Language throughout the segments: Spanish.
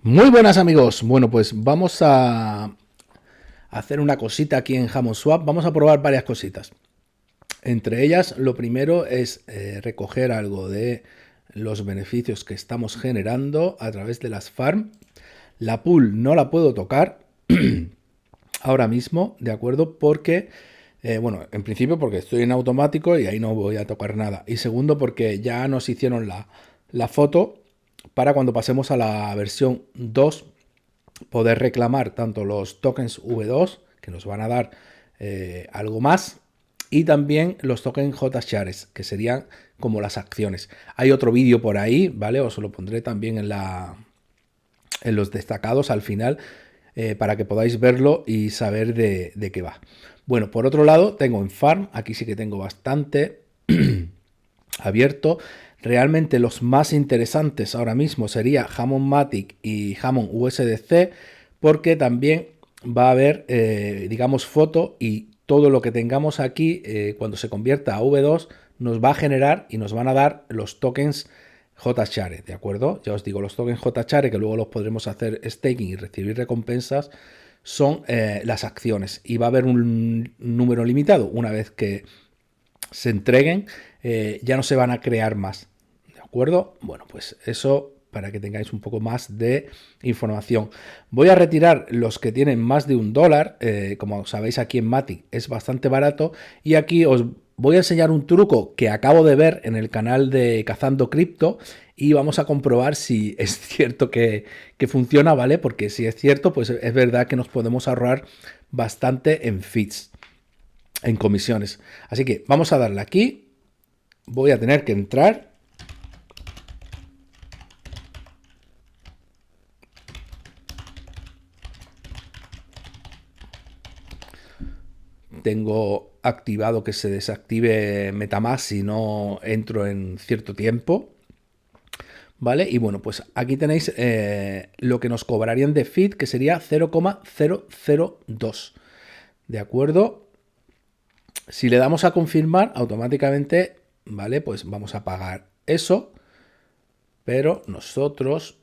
Muy buenas amigos. Bueno, pues vamos a hacer una cosita aquí en Hamon Swap. Vamos a probar varias cositas. Entre ellas, lo primero es recoger algo de los beneficios que estamos generando a través de las farm. La pool no la puedo tocar ahora mismo, ¿de acuerdo? Porque, bueno, en principio porque estoy en automático y ahí no voy a tocar nada. Y segundo, porque ya nos hicieron la foto para cuando pasemos a la versión 2 poder reclamar tanto los tokens V2, que nos van a dar algo más, y también los tokens JShares, que serían como las acciones. Hay otro vídeo por ahí, ¿vale? Os lo pondré también en los destacados al final, para que podáis verlo y saber de qué va. Bueno, por otro lado, tengo en Farm, aquí sí que tengo bastante abierto. Realmente los más interesantes ahora mismo sería Hammond Matic y Hammond USDC, porque también va a haber, digamos, foto y todo lo que tengamos aquí, cuando se convierta a V2, nos va a generar y nos van a dar los tokens JShare, ¿de acuerdo? Ya os digo, los tokens JShare, que luego los podremos hacer staking y recibir recompensas, son las acciones. Y va a haber un número limitado. Una vez que se entreguen, ya no se van a crear más. ¿De acuerdo? Bueno, pues eso para que tengáis un poco más de información. Voy a retirar los que tienen más de $1. Como sabéis, aquí en Matic es bastante barato. Y aquí os voy a enseñar un truco que acabo de ver en el canal de Cazando Cripto. Y vamos a comprobar si es cierto que funciona, ¿vale? Porque si es cierto, pues es verdad que nos podemos ahorrar bastante en fees, en comisiones. Así que vamos a darle aquí. Voy a tener que entrar. Tengo activado que se desactive MetaMask si no entro en cierto tiempo. ¿Vale? Y bueno, pues aquí tenéis lo que nos cobrarían de feed, que sería 0,002. ¿De acuerdo? Si le damos a confirmar, automáticamente, ¿vale? Pues vamos a pagar eso. Pero nosotros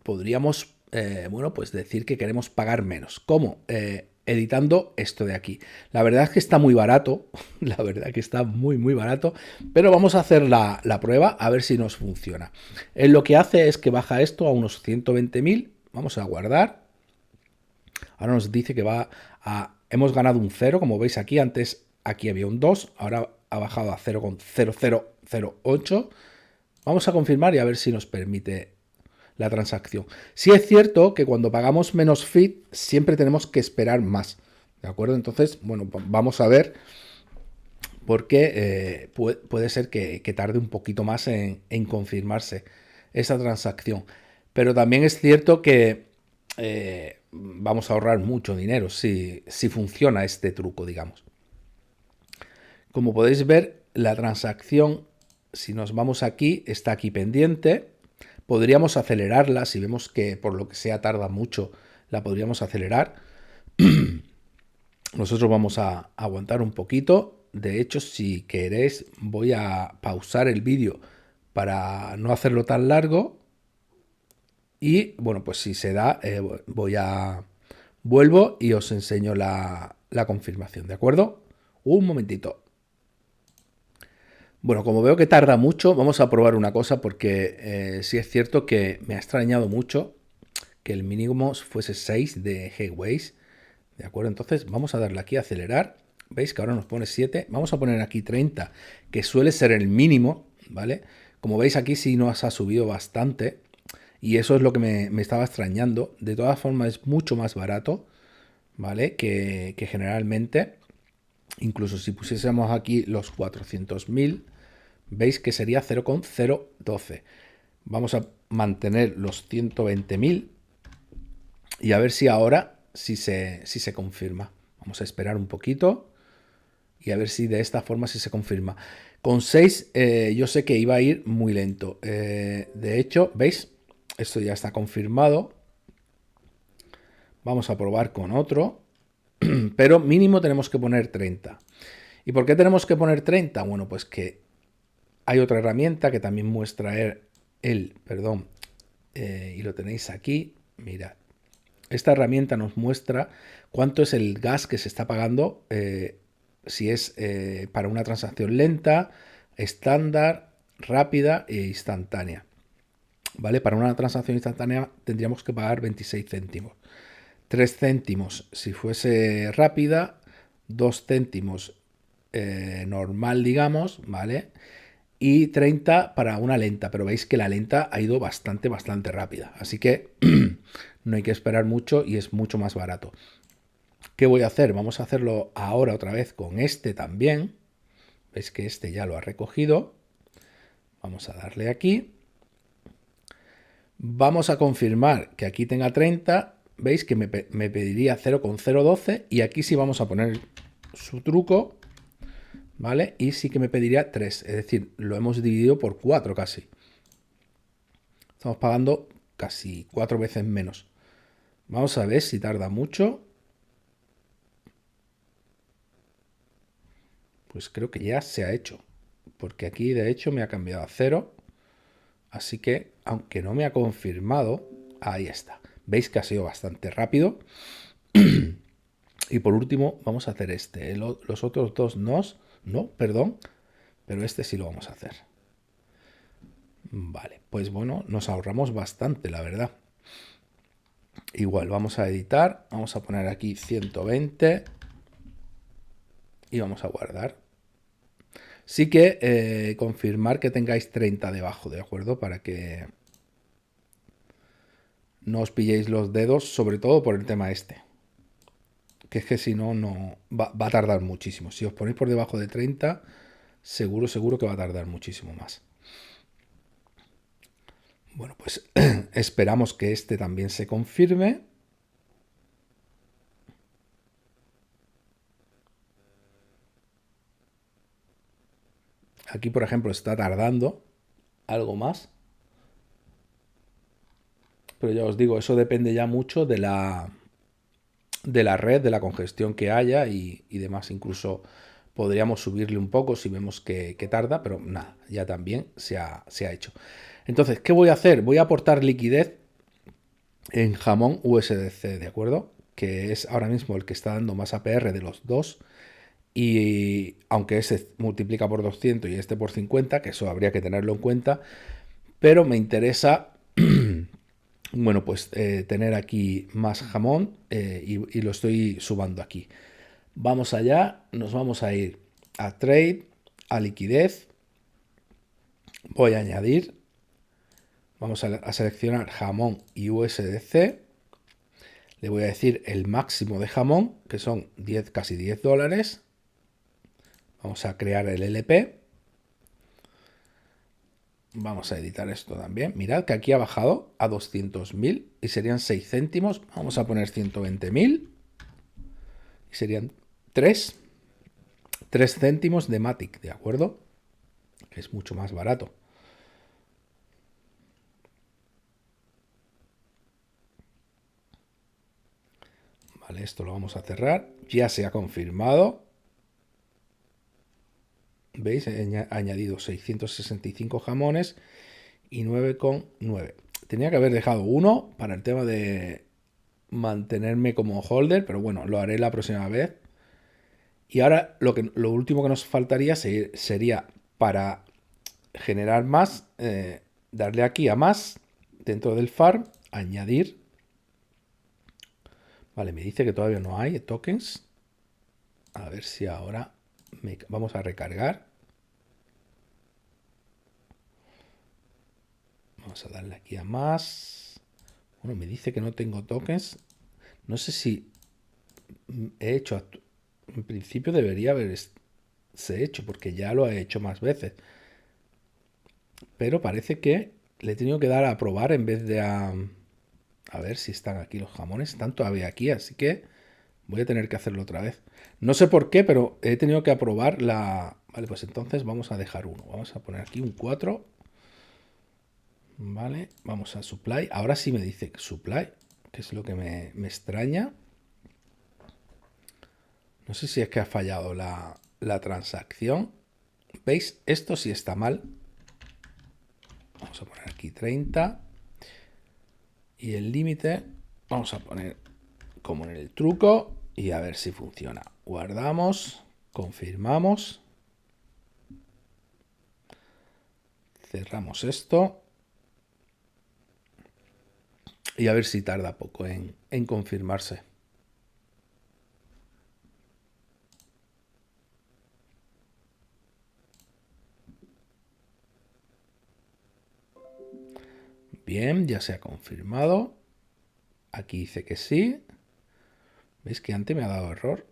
podríamos, bueno, pues decir que queremos pagar menos. ¿Cómo? Editando esto de aquí. La verdad es que está muy barato, la verdad que está muy, muy barato, pero vamos a hacer la prueba a ver si nos funciona. Él lo que hace es que baja esto a unos 120.000, vamos a guardar. Ahora nos dice que va a, hemos ganado un 0, como veis aquí, antes aquí había un 2, ahora ha bajado a 0,0008. Vamos a confirmar y a ver si nos permite la transacción. Sí es cierto que cuando pagamos menos fee siempre tenemos que esperar más, ¿de acuerdo? Entonces, bueno, vamos a ver, porque puede ser que tarde un poquito más en confirmarse esa transacción. Pero también es cierto que vamos a ahorrar mucho dinero si funciona este truco, digamos. Como podéis ver, la transacción, si nos vamos aquí, está aquí pendiente. Podríamos acelerarla, si vemos que por lo que sea tarda mucho, la podríamos acelerar. Nosotros vamos a aguantar un poquito. De hecho, si queréis, voy a pausar el vídeo para no hacerlo tan largo. Y bueno, pues si se da, vuelvo y os enseño la confirmación, ¿de acuerdo? Un momentito. Bueno, como veo que tarda mucho, vamos a probar una cosa porque sí es cierto que me ha extrañado mucho que el mínimo fuese 6 de Gateways. ¿De acuerdo? Entonces vamos a darle aquí a acelerar. ¿Veis que ahora nos pone 7? Vamos a poner aquí 30, que suele ser el mínimo, ¿vale? Como veis aquí sí nos ha subido bastante y eso es lo que me estaba extrañando. De todas formas es mucho más barato, ¿vale? Que generalmente. Incluso si pusiésemos aquí los 400.000, veis que sería 0,012. Vamos a mantener los 120.000 y a ver si ahora si se confirma. Vamos a esperar un poquito y a ver si de esta forma sí se confirma. Con 6 yo sé que iba a ir muy lento. De hecho, ¿veis? Esto ya está confirmado. Vamos a probar con otro. Pero mínimo tenemos que poner 30. ¿Y por qué tenemos que poner 30? Bueno, pues que hay otra herramienta que también muestra y lo tenéis aquí. Mirad. Esta herramienta nos muestra cuánto es el gas que se está pagando, si es para una transacción lenta, estándar, rápida e instantánea. ¿Vale? Para una transacción instantánea tendríamos que pagar 26 céntimos. 3 céntimos si fuese rápida, 2 céntimos normal, digamos, ¿vale? Y 30 para una lenta, pero veis que la lenta ha ido bastante rápida. Así que no hay que esperar mucho y es mucho más barato. ¿Qué voy a hacer? Vamos a hacerlo ahora otra vez con este también. Veis que este ya lo ha recogido. Vamos a darle aquí. Vamos a confirmar que aquí tenga 30. Veis que me pediría 0,012 y aquí sí vamos a poner su truco, ¿vale? Y sí que me pediría 3, es decir, lo hemos dividido por 4 casi. Estamos pagando casi 4 veces menos. Vamos a ver si tarda mucho. Pues creo que ya se ha hecho, porque aquí de hecho me ha cambiado a 0. Así que, aunque no me ha confirmado, ahí está. Veis que ha sido bastante rápido. Y por último, vamos a hacer este. Los otros dos no, perdón, pero este sí lo vamos a hacer. Vale, pues bueno, nos ahorramos bastante, la verdad. Igual, vamos a editar, vamos a poner aquí 120 y vamos a guardar. Sí que confirmar que tengáis 30 debajo, ¿de acuerdo? Para que no os pilléis los dedos, sobre todo por el tema este. Que es que si no, va a tardar muchísimo. Si os ponéis por debajo de 30, seguro que va a tardar muchísimo más. Bueno, pues esperamos que este también se confirme. Aquí, por ejemplo, está tardando algo más. Pero ya os digo, eso depende ya mucho de la red, de la congestión que haya y demás. Incluso podríamos subirle un poco si vemos que tarda, pero nada, ya también se ha hecho. Entonces, ¿qué voy a hacer? Voy a aportar liquidez en jamón USDC, ¿de acuerdo? Que es ahora mismo el que está dando más APR de los dos. Y aunque ese multiplica por 200 y este por 50, que eso habría que tenerlo en cuenta, pero me interesa, bueno, pues tener aquí más jamón y lo estoy subando aquí. Vamos allá, nos vamos a ir a Trade, a liquidez, voy a añadir, vamos a seleccionar jamón y USDC, le voy a decir el máximo de jamón, que son 10, casi 10 dólares. Vamos a crear el LP. Vamos a editar esto también. Mirad que aquí ha bajado a 200.000 y serían 6 céntimos. Vamos a poner 120.000 y serían 3 céntimos de Matic, ¿de acuerdo? Que es mucho más barato. Vale, esto lo vamos a cerrar. Ya se ha confirmado. ¿Veis? He añadido 665 jamones y 9,9. Tenía que haber dejado uno para el tema de mantenerme como holder, pero bueno, lo haré la próxima vez. Y ahora lo último que nos faltaría sería para generar más, darle aquí a más dentro del farm, añadir. Vale, me dice que todavía no hay tokens. A ver si ahora vamos a recargar. Vamos a darle aquí a más. Bueno, me dice que no tengo tokens. No sé si he hecho. En principio debería haberse hecho porque ya lo he hecho más veces. Pero parece que le he tenido que dar a probar en vez de a ver si están aquí los jamones. Están todavía aquí, así que voy a tener que hacerlo otra vez. No sé por qué, pero he tenido que aprobar la... Vale, pues entonces vamos a dejar uno. Vamos a poner aquí un 4. Vale, vamos a supply. Ahora sí me dice supply, que es lo que me extraña. No sé si es que ha fallado la transacción. ¿Veis? Esto sí está mal. Vamos a poner aquí 30. Y el límite vamos a poner como en el truco y a ver si funciona. Guardamos, confirmamos, cerramos esto y a ver si tarda poco en confirmarse. Bien, ya se ha confirmado. Aquí dice que sí. ¿Veis que antes me ha dado error?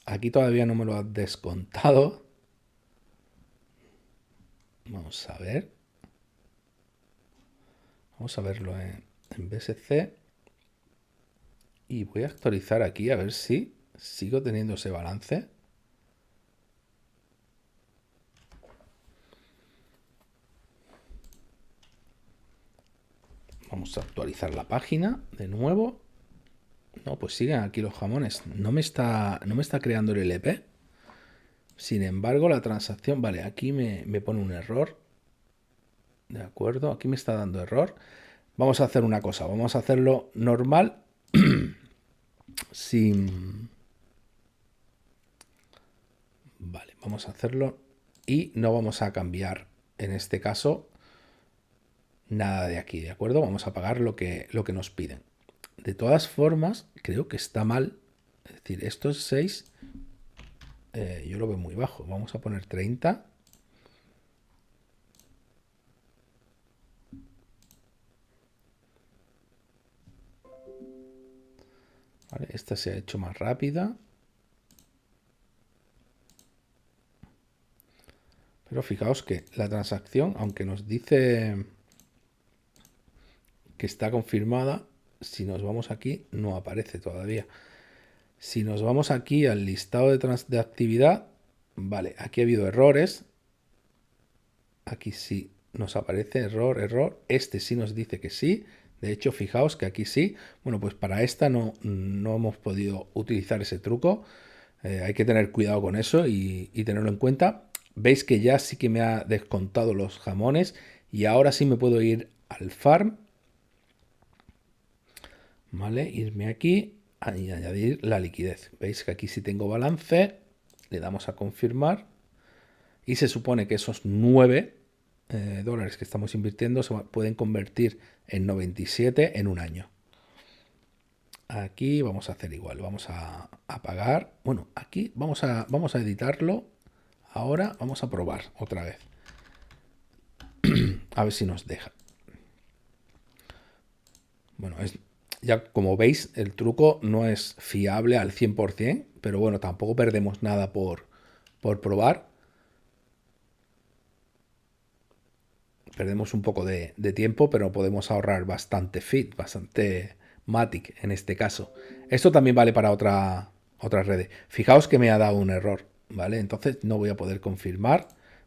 Aquí todavía no me lo ha descontado. Vamos a ver. Vamos a verlo en BSC. Y voy a actualizar aquí a ver si sigo teniendo ese balance. Vamos a actualizar la página de nuevo. No, pues siguen aquí los jamones. No me está creando el LP. Sin embargo, la transacción... Vale, aquí me pone un error. De acuerdo, aquí me está dando error. Vamos a hacer una cosa. Vamos a hacerlo normal. Sin... Vale, vamos a hacerlo. Y no vamos a cambiar, en este caso, nada de aquí, ¿de acuerdo? Vamos a pagar lo que nos piden. De todas formas, creo que está mal. Es decir, estos 6, yo lo veo muy bajo. Vamos a poner 30. Vale, esta se ha hecho más rápida. Pero fijaos que la transacción, aunque nos dice que está confirmada, si nos vamos aquí, no aparece todavía. Si nos vamos aquí al listado de actividad, vale, aquí ha habido errores. Aquí sí nos aparece error, error. Este sí nos dice que sí. De hecho, fijaos que aquí sí. Bueno, pues para esta no hemos podido utilizar ese truco. Hay que tener cuidado con eso y tenerlo en cuenta. Veis que ya sí que me ha descontado los jamones y ahora sí me puedo ir al farm. Vale, irme aquí y añadir la liquidez. Veis que aquí sí tengo balance. Le damos a confirmar. Y se supone que esos 9 dólares que estamos invirtiendo se pueden convertir en 97 en un año. Aquí vamos a hacer igual. Vamos a pagar. Bueno, aquí vamos a editarlo. Ahora vamos a probar otra vez. A ver si nos deja. Bueno, ya como veis, el truco no es fiable al 100%, pero bueno, tampoco perdemos nada por probar. Perdemos un poco de tiempo, pero podemos ahorrar bastante feed, bastante Matic en este caso. Esto también vale para otras redes. Fijaos que me ha dado un error, ¿vale? Entonces no voy a poder confirmar.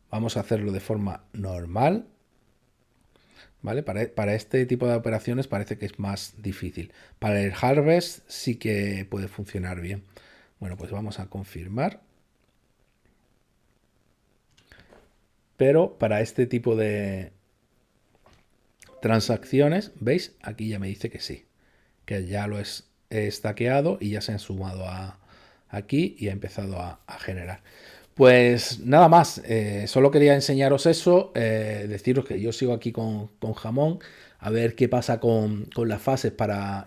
Vamos a hacerlo de forma normal. ¿Vale? Para este tipo de operaciones parece que es más difícil. Para el harvest sí que puede funcionar bien. Bueno, pues vamos a confirmar. Pero para este tipo de transacciones, ¿veis? Aquí ya me dice que sí. Que ya lo he stackeado y ya se han sumado aquí y ha empezado a generar. Pues nada más, solo quería enseñaros eso, deciros que yo sigo aquí con jamón, a ver qué pasa con las fases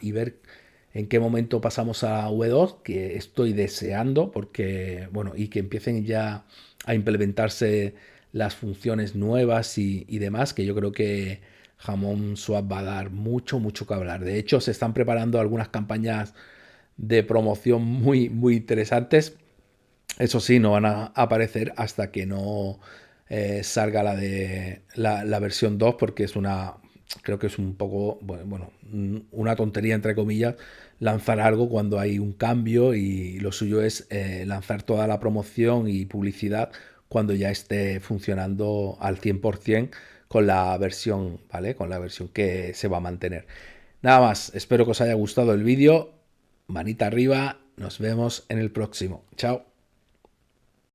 y ver en qué momento pasamos a V2, que estoy deseando, porque, bueno, y que empiecen ya a implementarse las funciones nuevas y demás, que yo creo que Jamón Swap va a dar mucho, mucho que hablar. De hecho, se están preparando algunas campañas de promoción muy, muy interesantes. Eso sí, no van a aparecer hasta que no salga la versión 2, porque creo que es un poco, bueno, una tontería entre comillas lanzar algo cuando hay un cambio, y lo suyo es lanzar toda la promoción y publicidad cuando ya esté funcionando al 100% con la versión, ¿vale? Con la versión que se va a mantener. Nada más, espero que os haya gustado el vídeo. Manita arriba, nos vemos en el próximo. Chao.